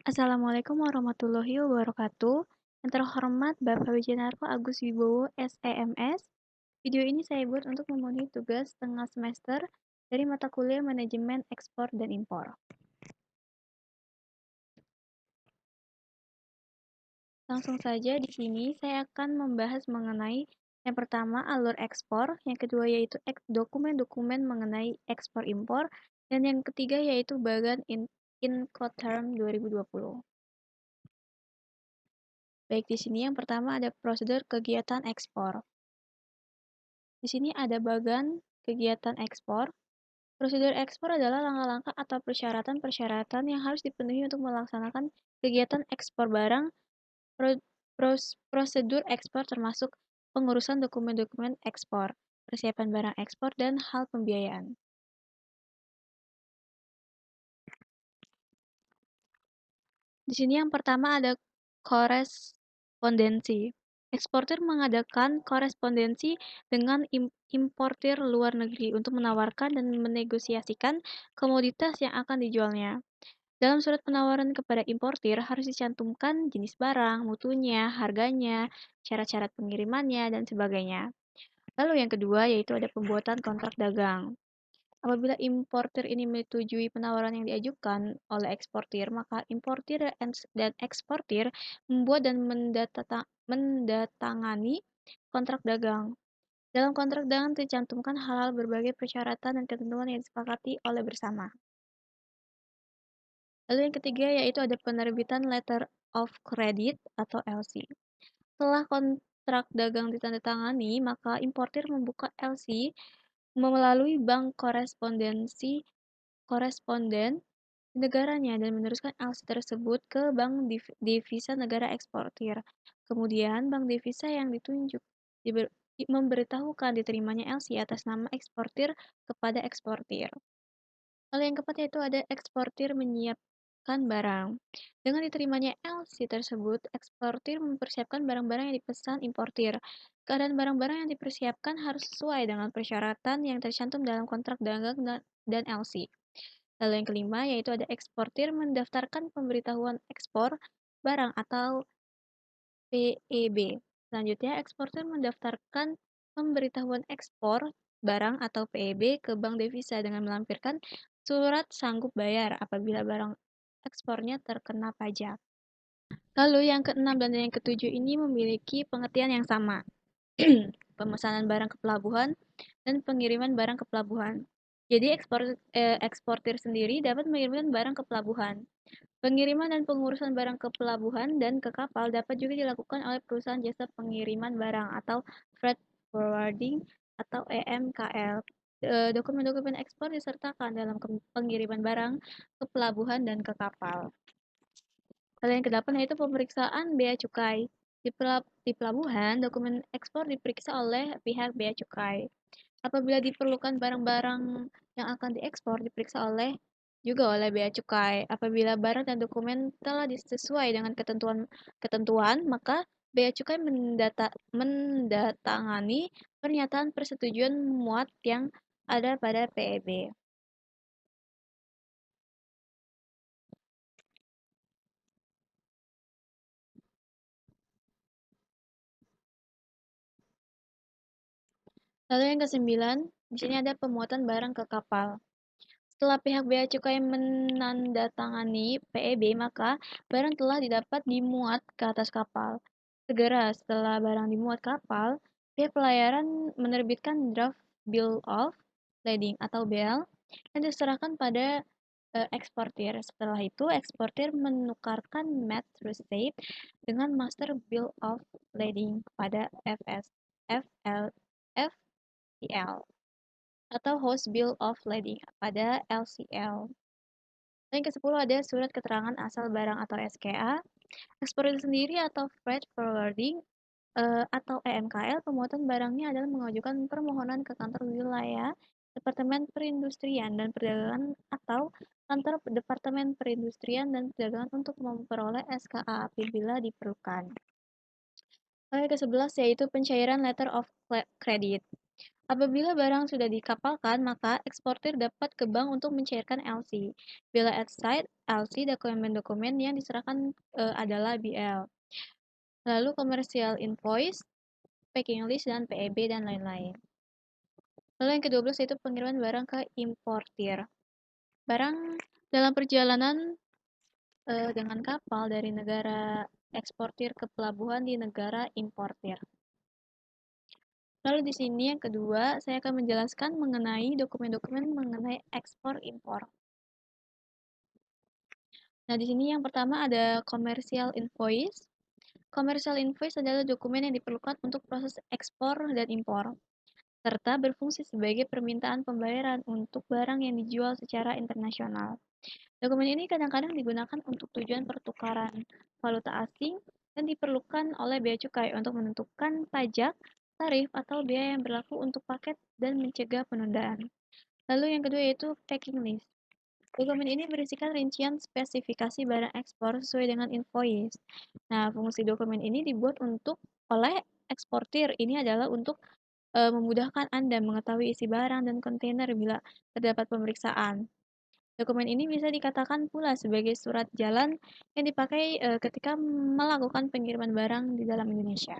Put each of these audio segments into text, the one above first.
Assalamualaikum warahmatullahi wabarakatuh. Yang terhormat Bapak Wijanarko Agus Wibowo, SEMS. Video ini saya buat untuk memenuhi tugas tengah semester dari mata kuliah Manajemen Ekspor dan Impor. Langsung saja di sini saya akan membahas mengenai yang pertama alur ekspor, yang kedua yaitu dokumen-dokumen mengenai ekspor impor, dan yang ketiga yaitu bagan Incoterm 2020. Baik, di sini yang pertama ada prosedur kegiatan ekspor. Di sini ada bagan kegiatan ekspor. Prosedur ekspor adalah langkah-langkah atau persyaratan-persyaratan yang harus dipenuhi untuk melaksanakan kegiatan ekspor barang. Prosedur ekspor termasuk pengurusan dokumen-dokumen ekspor, persiapan barang ekspor, dan hal pembiayaan. Di sini yang pertama ada korespondensi. Eksportir mengadakan korespondensi dengan importir luar negeri untuk menawarkan dan menegosiasikan komoditas yang akan dijualnya. Dalam surat penawaran kepada importir harus dicantumkan jenis barang, mutunya, harganya, syarat-syarat pengirimannya, dan sebagainya. Lalu yang kedua yaitu ada pembuatan kontrak dagang. Apabila importir ini menyetujui penawaran yang diajukan oleh eksportir, maka importir dan eksportir membuat dan mendatangani kontrak dagang. Dalam kontrak dagang dicantumkan hal-hal berbagai persyaratan dan ketentuan yang disepakati oleh bersama. Lalu yang ketiga yaitu ada penerbitan Letter of Credit atau LC. Setelah kontrak dagang ditandatangani, maka importir membuka LC melalui bank koresponden di negaranya dan meneruskan LC tersebut ke bank devisa negara eksportir. Kemudian bank devisa yang ditunjuk memberitahukan diterimanya LC atas nama eksportir kepada eksportir. Lalu yang keempat yaitu ada eksportir menyiapkan barang. Dengan diterimanya LC tersebut, eksportir mempersiapkan barang-barang yang dipesan importir. Keadaan barang-barang yang dipersiapkan harus sesuai dengan persyaratan yang tercantum dalam kontrak dagang dan LC. Lalu yang kelima yaitu ada eksportir mendaftarkan pemberitahuan ekspor barang atau PEB. Selanjutnya, eksportir mendaftarkan pemberitahuan ekspor barang atau PEB ke bank devisa dengan melampirkan surat sanggup bayar apabila barang ekspornya terkena pajak. Lalu yang keenam dan yang ketujuh ini memiliki pengertian yang sama. Pemesanan barang ke pelabuhan dan pengiriman barang ke pelabuhan. Jadi eksportir sendiri dapat mengirimkan barang ke pelabuhan. Pengiriman dan pengurusan barang ke pelabuhan dan ke kapal dapat juga dilakukan oleh perusahaan jasa pengiriman barang atau freight forwarding atau EMKL. Dokumen-dokumen ekspor disertakan dalam pengiriman barang ke pelabuhan dan ke kapal. Lalu yang kedelapan yaitu pemeriksaan bea cukai. Di pelabuhan, dokumen ekspor diperiksa oleh pihak bea cukai. Apabila diperlukan barang-barang yang akan diekspor diperiksa juga oleh bea cukai. Apabila barang dan dokumen telah sesuai dengan ketentuan, maka bea cukai mendatangani pernyataan persetujuan muat yang ada pada PEB. Lalu yang kesembilan, di sini ada pemuatan barang ke kapal. Setelah pihak bea cukai menandatangani PEB, maka barang telah didapat dimuat ke atas kapal. Segera setelah barang dimuat kapal, pihak pelayaran menerbitkan draft Bill of Lading atau BL yang diserahkan pada eksportir. Setelah itu, eksportir menukarkan Mat Receipt dengan Master Bill of Lading kepada FCL atau Host Bill of Lading pada LCL. Dan yang ke-10 ada surat keterangan asal barang atau SKA. Eksportir sendiri atau freight forwarding atau EMKL, pemuatan barangnya adalah mengajukan permohonan ke kantor wilayah Departemen Perindustrian dan Perdagangan atau kantor Departemen Perindustrian dan Perdagangan untuk memperoleh SKA apabila diperlukan. Lalu yang ke-11 yaitu pencairan Letter of Credit. Apabila barang sudah dikapalkan, maka eksportir dapat ke bank untuk mencairkan LC. Bila at site, LC dokumen-dokumen yang diserahkan adalah BL. Lalu komersial invoice, packing list, dan PEB, dan lain-lain. Lalu yang ke-12 yaitu pengiriman barang ke importir. Barang dalam perjalanan dengan kapal dari negara eksportir ke pelabuhan di negara importir. Lalu di sini yang kedua, saya akan menjelaskan mengenai dokumen-dokumen mengenai ekspor impor. Nah, di sini yang pertama ada commercial invoice. Commercial invoice adalah dokumen yang diperlukan untuk proses ekspor dan impor, serta berfungsi sebagai permintaan pembayaran untuk barang yang dijual secara internasional. Dokumen ini kadang-kadang digunakan untuk tujuan pertukaran valuta asing dan diperlukan oleh bea cukai untuk menentukan pajak, tarif, atau biaya yang berlaku untuk paket dan mencegah penundaan. Lalu yang kedua yaitu packing list. Dokumen ini berisikan rincian spesifikasi barang ekspor sesuai dengan invoice. Nah, fungsi dokumen ini dibuat oleh eksportir. Ini adalah untuk memudahkan Anda mengetahui isi barang dan kontainer bila terdapat pemeriksaan. Dokumen ini bisa dikatakan pula sebagai surat jalan yang dipakai ketika melakukan pengiriman barang di dalam Indonesia.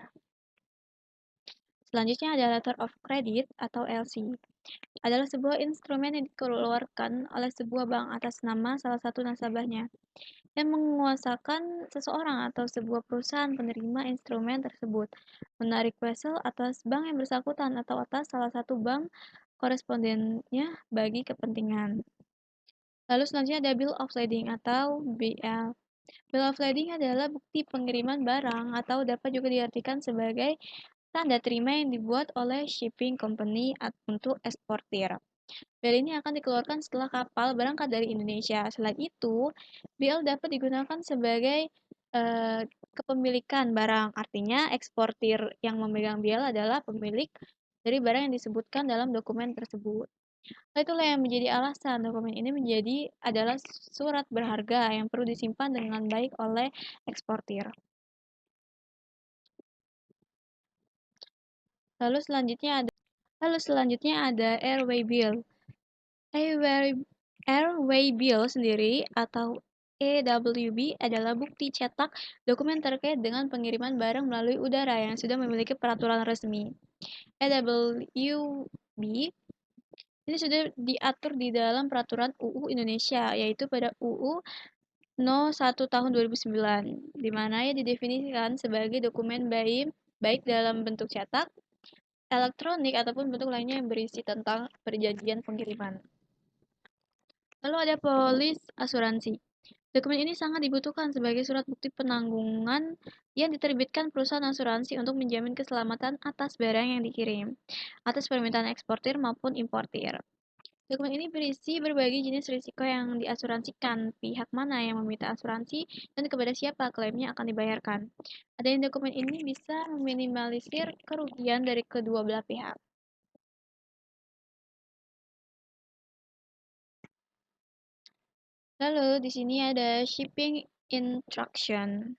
Selanjutnya ada letter of credit atau LC. Adalah sebuah instrumen yang dikeluarkan oleh sebuah bank atas nama salah satu nasabahnya yang menguasakan seseorang atau sebuah perusahaan penerima instrumen tersebut menarik wesel atas bank yang bersangkutan atau atas salah satu bank korespondennya bagi kepentingan. Lalu selanjutnya ada bill of lading atau BL. Bill of lading adalah bukti pengiriman barang atau dapat juga diartikan sebagai tanda terima yang dibuat oleh shipping company untuk eksportir. Bill ini akan dikeluarkan setelah kapal berangkat dari Indonesia. Selain itu, BL dapat digunakan sebagai kepemilikan barang. Artinya, eksportir yang memegang BL adalah pemilik dari barang yang disebutkan dalam dokumen tersebut. Nah, itulah yang menjadi alasan dokumen ini adalah surat berharga yang perlu disimpan dengan baik oleh eksportir. Lalu selanjutnya ada airway bill. Airway, airway bill sendiri atau AWB adalah bukti cetak dokumen terkait dengan pengiriman barang melalui udara yang sudah memiliki peraturan resmi. AWB ini sudah diatur di dalam peraturan UU Indonesia, yaitu pada UU No. 1 tahun 2009, di mana ia didefinisikan sebagai dokumen baik dalam bentuk cetak, elektronik, ataupun bentuk lainnya yang berisi tentang perjanjian pengiriman. Lalu ada polis asuransi. Dokumen ini sangat dibutuhkan sebagai surat bukti penanggungan yang diterbitkan perusahaan asuransi untuk menjamin keselamatan atas barang yang dikirim, atas permintaan eksportir maupun importir. Dokumen ini berisi berbagai jenis risiko yang diasuransikan, pihak mana yang meminta asuransi, dan kepada siapa klaimnya akan dibayarkan. Adanya dokumen ini bisa meminimalisir kerugian dari kedua belah pihak. Lalu di sini ada shipping instruction.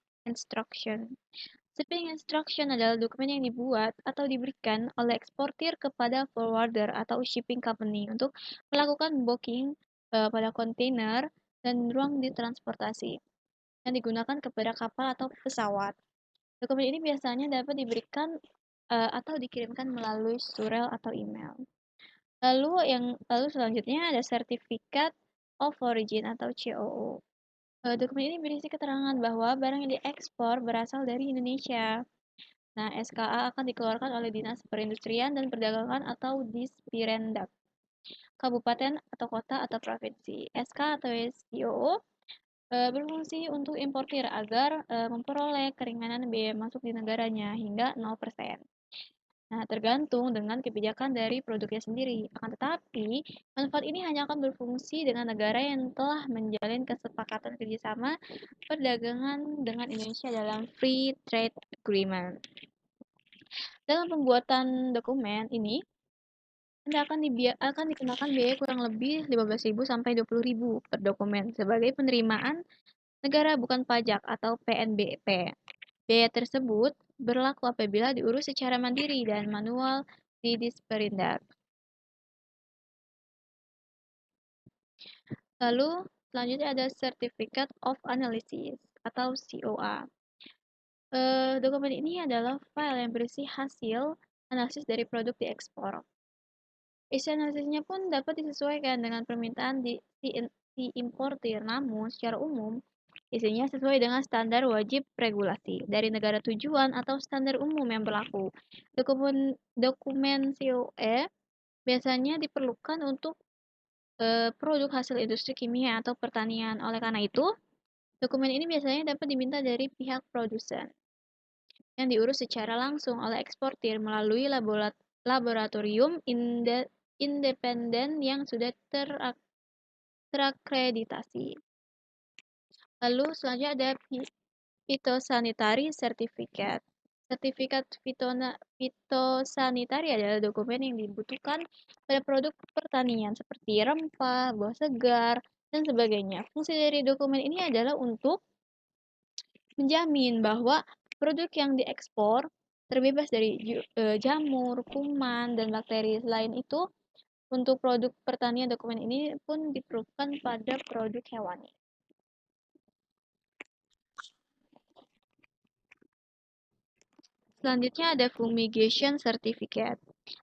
Shipping instruction adalah dokumen yang dibuat atau diberikan oleh eksportir kepada forwarder atau shipping company untuk melakukan booking pada kontainer dan ruang di transportasi yang digunakan kepada kapal atau pesawat. Dokumen ini biasanya dapat diberikan atau dikirimkan melalui surel atau email. Lalu selanjutnya ada sertifikat of origin atau COO. Dokumen ini berisi keterangan bahwa barang yang diekspor berasal dari Indonesia. Nah, SKA akan dikeluarkan oleh Dinas Perindustrian dan Perdagangan atau Disperindak, kabupaten atau kota atau provinsi. SK atau SKO berfungsi untuk importir agar memperoleh keringanan biaya masuk di negaranya hingga 0%. Nah, tergantung dengan kebijakan dari produknya sendiri. Akan tetapi, manfaat ini hanya akan berfungsi dengan negara yang telah menjalin kesepakatan kerjasama perdagangan dengan Indonesia dalam Free Trade Agreement. Dalam pembuatan dokumen ini, Anda akan dikenakan biaya kurang lebih 15.000 sampai 20.000 per dokumen sebagai penerimaan negara bukan pajak atau PNBP. Biaya tersebut berlaku apabila diurus secara mandiri dan manual di Disperindak. Lalu selanjutnya ada Certificate of Analysis atau COA. Dokumen ini adalah file yang berisi hasil analisis dari produk diekspor. Isi analisisnya pun dapat disesuaikan dengan permintaan si importir, namun secara umum isinya sesuai dengan standar wajib regulasi dari negara tujuan atau standar umum yang berlaku. Dokumen COE biasanya diperlukan untuk produk hasil industri kimia atau pertanian. Oleh karena itu, dokumen ini biasanya dapat diminta dari pihak produsen yang diurus secara langsung oleh eksportir melalui laboratorium independen yang sudah terakreditasi. Lalu selanjutnya ada Phytosanitary Certificate. Sertifikat fitosanitari adalah dokumen yang dibutuhkan pada produk pertanian seperti rempah, buah segar, dan sebagainya. Fungsi dari dokumen ini adalah untuk menjamin bahwa produk yang diekspor terbebas dari jamur, kuman, dan bakteri. Selain itu, untuk produk pertanian dokumen ini pun diperlukan pada produk hewani. Selanjutnya ada Fumigation Certificate.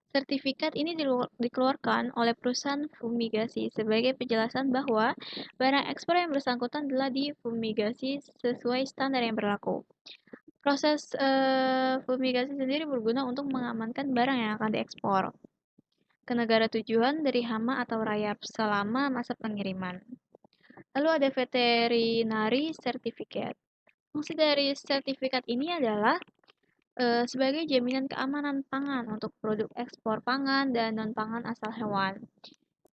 Sertifikat ini dikeluarkan oleh perusahaan fumigasi sebagai penjelasan bahwa barang ekspor yang bersangkutan telah difumigasi sesuai standar yang berlaku. Proses fumigasi sendiri berguna untuk mengamankan barang yang akan diekspor ke negara tujuan dari hama atau rayap selama masa pengiriman. Lalu ada Veterinary Certificate. Fungsi dari sertifikat ini adalah sebagai jaminan keamanan pangan untuk produk ekspor pangan dan non-pangan asal hewan.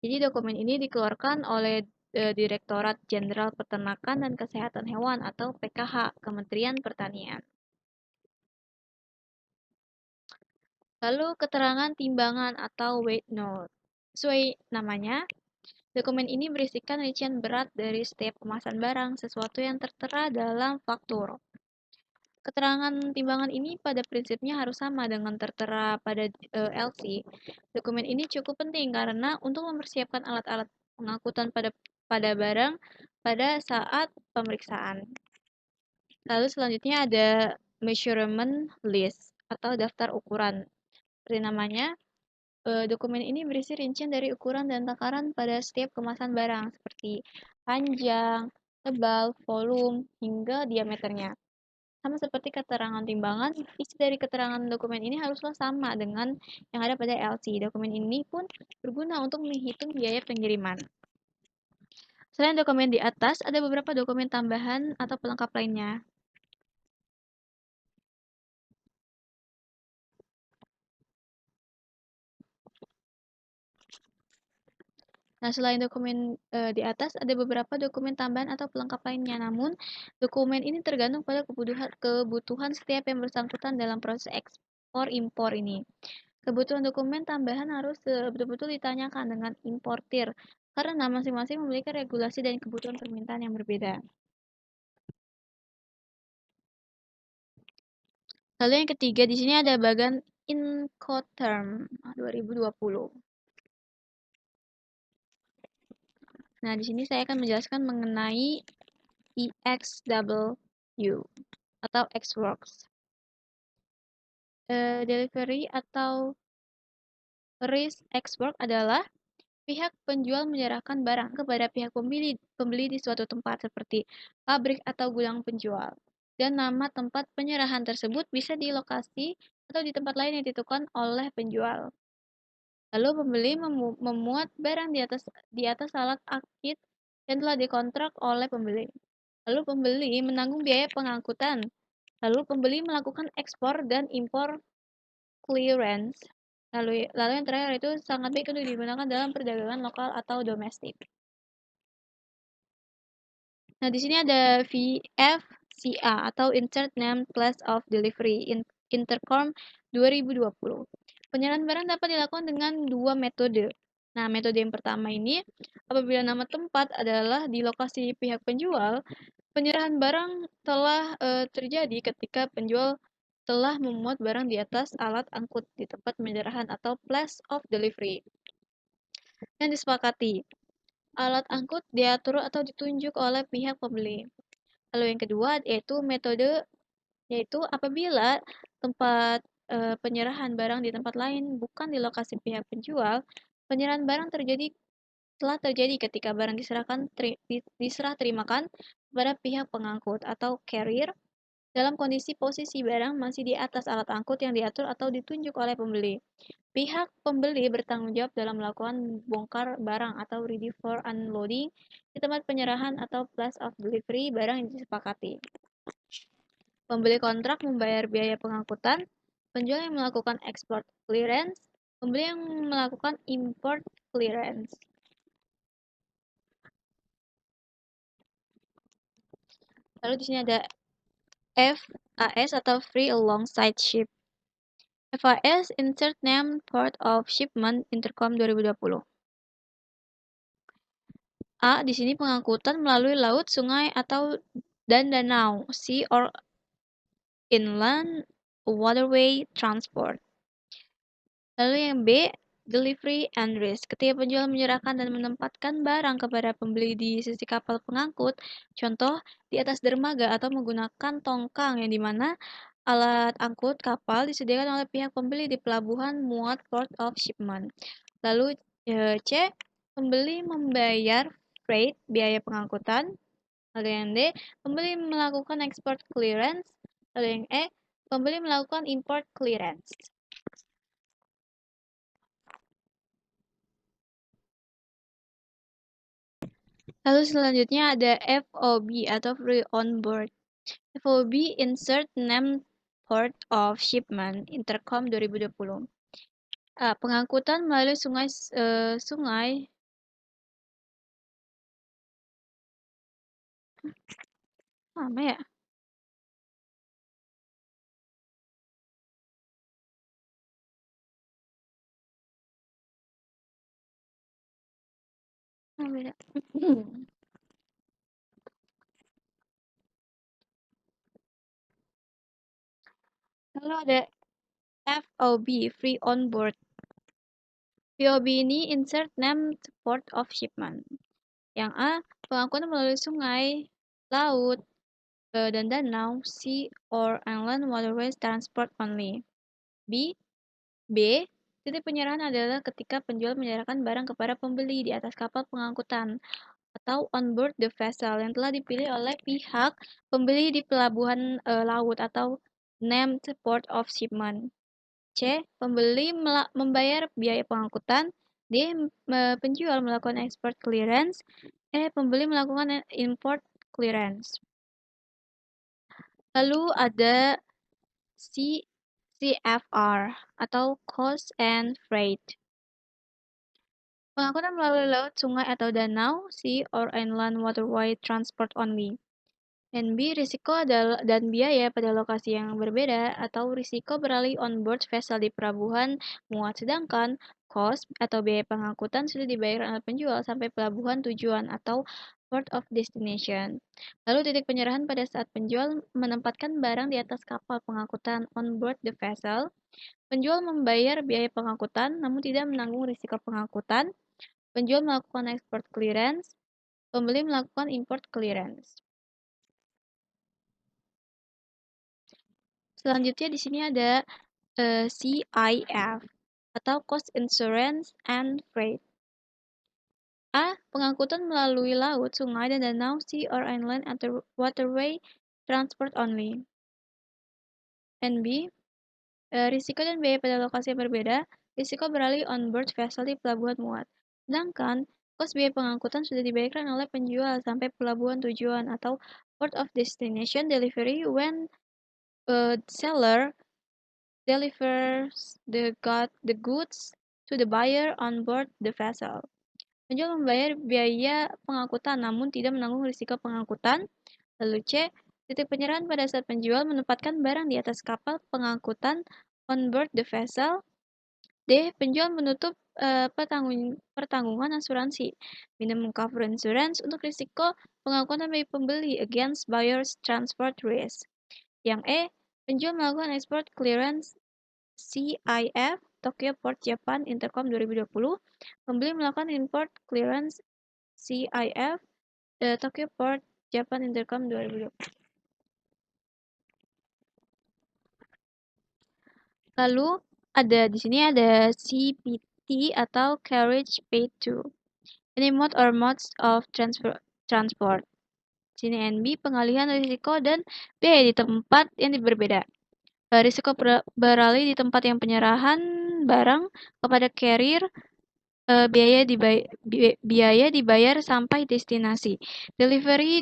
Jadi dokumen ini dikeluarkan oleh Direktorat Jenderal Peternakan dan Kesehatan Hewan atau PKH, Kementerian Pertanian. Lalu keterangan timbangan atau weight note. Sesuai namanya, dokumen ini berisikan rincian berat dari setiap kemasan barang, sesuatu yang tertera dalam faktur. Keterangan timbangan ini pada prinsipnya harus sama dengan tertera pada LC. Dokumen ini cukup penting karena untuk mempersiapkan alat-alat pengangkutan pada barang pada saat pemeriksaan. Lalu selanjutnya ada measurement list atau daftar ukuran. Seperti namanya, dokumen ini berisi rincian dari ukuran dan takaran pada setiap kemasan barang seperti panjang, tebal, volume, hingga diameternya. Sama seperti keterangan timbangan, isi dari keterangan dokumen ini haruslah sama dengan yang ada pada LC. Dokumen ini pun berguna untuk menghitung biaya pengiriman. Selain dokumen di atas, ada beberapa dokumen tambahan atau pelengkap lainnya. Nah, selain dokumen di atas, ada beberapa dokumen tambahan atau pelengkap lainnya. Namun, dokumen ini tergantung pada kebutuhan setiap yang bersangkutan dalam proses ekspor impor ini. Kebutuhan dokumen tambahan harus betul-betul ditanyakan dengan importir, karena masing-masing memiliki regulasi dan kebutuhan permintaan yang berbeda. Lalu yang ketiga, di sini ada bagian Incoterm 2020. Nah, di sini saya akan menjelaskan mengenai EXW atau Xworks. Delivery atau risk Xwork adalah pihak penjual menyerahkan barang kepada pihak pembeli di suatu tempat seperti pabrik atau gudang penjual. Dan nama tempat penyerahan tersebut bisa di lokasi atau di tempat lain yang ditentukan oleh penjual. Lalu pembeli memuat barang di atas alat akit yang telah dikontrak oleh pembeli. Lalu pembeli menanggung biaya pengangkutan. Lalu pembeli melakukan ekspor dan impor clearance. Lalu yang terakhir itu sangat baik untuk digunakan dalam perdagangan lokal atau domestik. Nah, di sini ada VFCA atau Insert Name Place of Delivery Intercom 2020. Penyerahan barang dapat dilakukan dengan dua metode. Nah, metode yang pertama ini, apabila nama tempat adalah di lokasi pihak penjual, penyerahan barang telah terjadi ketika penjual telah memuat barang di atas alat angkut di tempat penyerahan atau place of delivery yang disepakati. Alat angkut diatur atau ditunjuk oleh pihak pembeli. Lalu yang kedua yaitu metode, yaitu apabila tempat penyerahan barang di tempat lain bukan di lokasi pihak penjual, penyerahan barang telah terjadi ketika barang diserah terimakan kepada pihak pengangkut atau carrier dalam kondisi posisi barang masih di atas alat angkut yang diatur atau ditunjuk oleh pembeli. Pihak pembeli bertanggung jawab dalam melakukan bongkar barang atau ready for unloading di tempat penyerahan atau place of delivery barang yang disepakati. Pembeli kontrak membayar biaya pengangkutan, penjual yang melakukan export clearance, pembeli yang melakukan import clearance. Lalu di sini ada FAS atau Free Alongside Ship. FAS Insert Name Port of Shipment Intercom 2020. A. Di sini pengangkutan melalui laut, sungai, dan danau, sea or inland waterway transport. Lalu yang B, delivery and risk. Ketika penjual menyerahkan dan menempatkan barang kepada pembeli di sisi kapal pengangkut, contoh di atas dermaga atau menggunakan tongkang yang dimana alat angkut kapal disediakan oleh pihak pembeli di pelabuhan muat port of shipment. Lalu C, pembeli membayar freight biaya pengangkutan. Lalu yang D, pembeli melakukan export clearance. Lalu yang E, pembeli melakukan import clearance. Lalu selanjutnya ada FOB atau Free On Board. FOB Insert Name Port of Shipment Intercom 2020. Pengangkutan melalui sungai sama ya? Beda. Lalu ada FOB Free On Board. FOB ini Insert Name Port of Shipment. Yang A, pengangkutan melalui sungai, laut, dan danau, sea or inland waterways transport only. B, titik penyerahan adalah ketika penjual menyerahkan barang kepada pembeli di atas kapal pengangkutan atau on board the vessel yang telah dipilih oleh pihak pembeli di pelabuhan laut atau named port of shipment. C, pembeli membayar biaya pengangkutan. D, penjual melakukan export clearance. E, pembeli melakukan import clearance. Lalu ada CFR atau Coast and Freight. Pengangkutan melalui laut, sungai atau danau, sea or inland waterway transport only. Dan B, risiko dan biaya pada lokasi yang berbeda atau risiko beralih on board vessel di pelabuhan muat, sedangkan cost atau biaya pengangkutan sudah dibayar oleh penjual sampai pelabuhan tujuan atau port of destination. Lalu titik penyerahan pada saat penjual menempatkan barang di atas kapal pengangkutan on board the vessel. Penjual membayar biaya pengangkutan namun tidak menanggung risiko pengangkutan. Penjual melakukan export clearance, pembeli melakukan import clearance. Selanjutnya di sini ada CIF atau Cost Insurance and Freight. A. Pengangkutan melalui laut, sungai, dan danau, sea or inland waterway transport only. And B. Risiko dan biaya pada lokasi yang berbeda, risiko beralih on board vessel di pelabuhan muat. Sedangkan kos biaya pengangkutan sudah dibayarkan oleh penjual sampai pelabuhan tujuan atau port of destination delivery when seller delivers the goods to the buyer on board the vessel. Penjual membayar biaya pengangkutan namun tidak menanggung risiko pengangkutan. Lalu C, titik penyerahan pada saat penjual menempatkan barang di atas kapal pengangkutan on board the vessel. D, penjual menutup pertanggungan asuransi minimum cover insurance untuk risiko pengangkutan bagi pembeli against buyer's transport risk. Yang E, Penjual melakukan ekspor clearance CIF Tokyo Port Japan Intercom 2020. Pembeli melakukan import clearance CIF Tokyo Port Japan Intercom 2020. Lalu di sini ada CPT atau carriage paid to. Any mode or modes of transport. Sini NB pengalihan risiko dan biaya di tempat yang berbeda. Risiko beralih di tempat yang penyerahan barang kepada carrier, biaya dibayar sampai destinasi. Delivery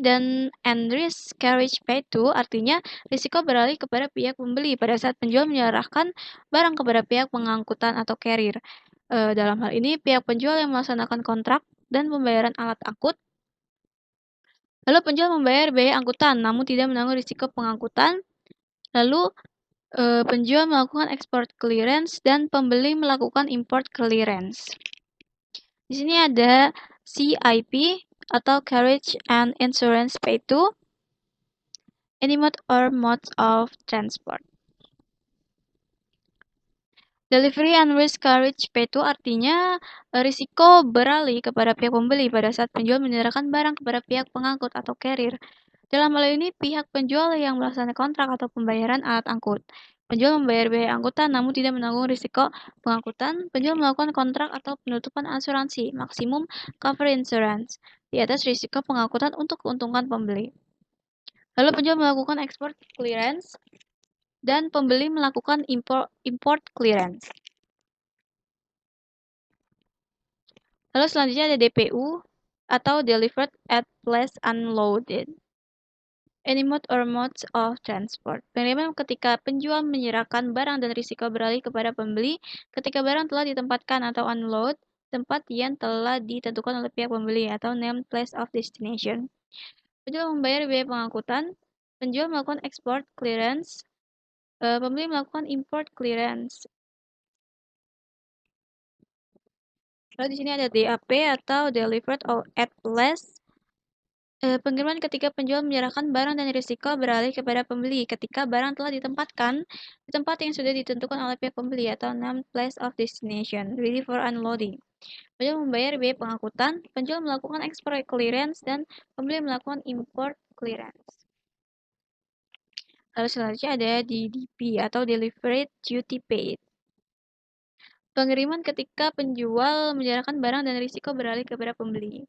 and risk carriage paid to artinya risiko beralih kepada pihak pembeli pada saat penjual menyerahkan barang kepada pihak pengangkutan atau carrier. Dalam hal ini pihak penjual yang melaksanakan kontrak dan pembayaran alat angkut. Lalu penjual membayar biaya angkutan namun tidak menanggung risiko pengangkutan. Lalu penjual melakukan export clearance dan pembeli melakukan import clearance. Di sini ada CIP atau Carriage and Insurance Pay to any mode or modes of transport. Delivery and risk carriage pay to artinya risiko beralih kepada pihak pembeli pada saat penjual menyerahkan barang kepada pihak pengangkut atau carrier. Dalam hal ini, pihak penjual yang melaksanakan kontrak atau pembayaran alat angkut. Penjual membayar biaya angkutan namun tidak menanggung risiko pengangkutan. Penjual melakukan kontrak atau penutupan asuransi maksimum cover insurance di atas risiko pengangkutan untuk keuntungan pembeli. Lalu penjual melakukan export clearance dan pembeli melakukan import clearance. Lalu selanjutnya ada DPU atau Delivered at Place Unloaded. Any mode or modes of transport. Pengiriman ketika penjual menyerahkan barang dan risiko beralih kepada pembeli ketika barang telah ditempatkan atau unload tempat yang telah ditentukan oleh pihak pembeli atau named place of destination. Penjual membayar biaya pengangkutan, penjual melakukan export clearance, pembeli melakukan import clearance. Lalu di sini ada DAP atau Delivered at Place. Pengiriman ketika penjual menyerahkan barang dan risiko beralih kepada pembeli ketika barang telah ditempatkan di tempat yang sudah ditentukan oleh pihak pembeli atau named place of destination, ready for unloading. Penjual membayar biaya pengangkutan, penjual melakukan export clearance, dan pembeli melakukan import clearance. Lalu selanjutnya ada DDP atau Delivered Duty Paid. Pengiriman ketika penjual menyerahkan barang dan risiko beralih kepada pembeli.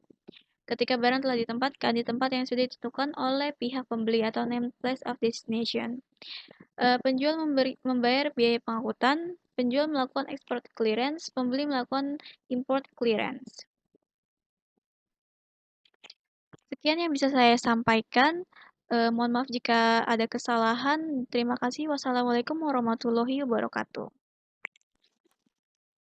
Ketika barang telah ditempatkan di tempat yang sudah ditentukan oleh pihak pembeli atau named place of destination. Penjual membayar biaya pengangkutan, penjual melakukan export clearance, pembeli melakukan import clearance. Sekian yang bisa saya sampaikan. Mohon maaf jika ada kesalahan. Terima kasih. Wassalamualaikum warahmatullahi wabarakatuh.